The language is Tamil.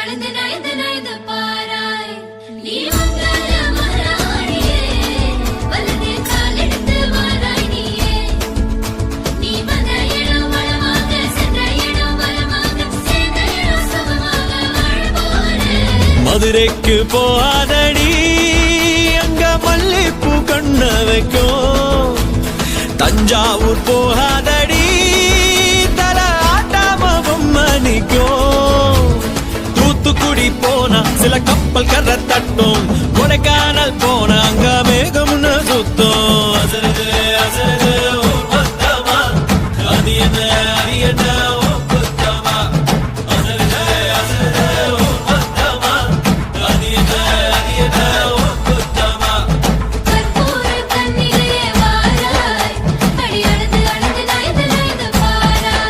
நடந்து நயந்து நயந்து பாராய் நீ மங்கள மகாராணியே வலதே கால் எடுத்து வாராய் நீயே நீ வந்த இடம் வளமாக சென்ற இடம் வளமாக சேர்ந்த இடம் சுகமாக வாழ போறேன் மதுரைக்கு போகாதடி அங்க மல்லிப்பூ கண்ண வைக்கும் தஞ்சாவூர் போகாதடி தல ஆட்டாமவும் மணிக்கும் தூத்துக்குடி போனா சில கப்பல் கரை தட்டும் கொடைக்கானல் போனா அங்க மேகம்னு சுத்தம் அசருது அசருது ஊர் மொத்தமா அது என்ன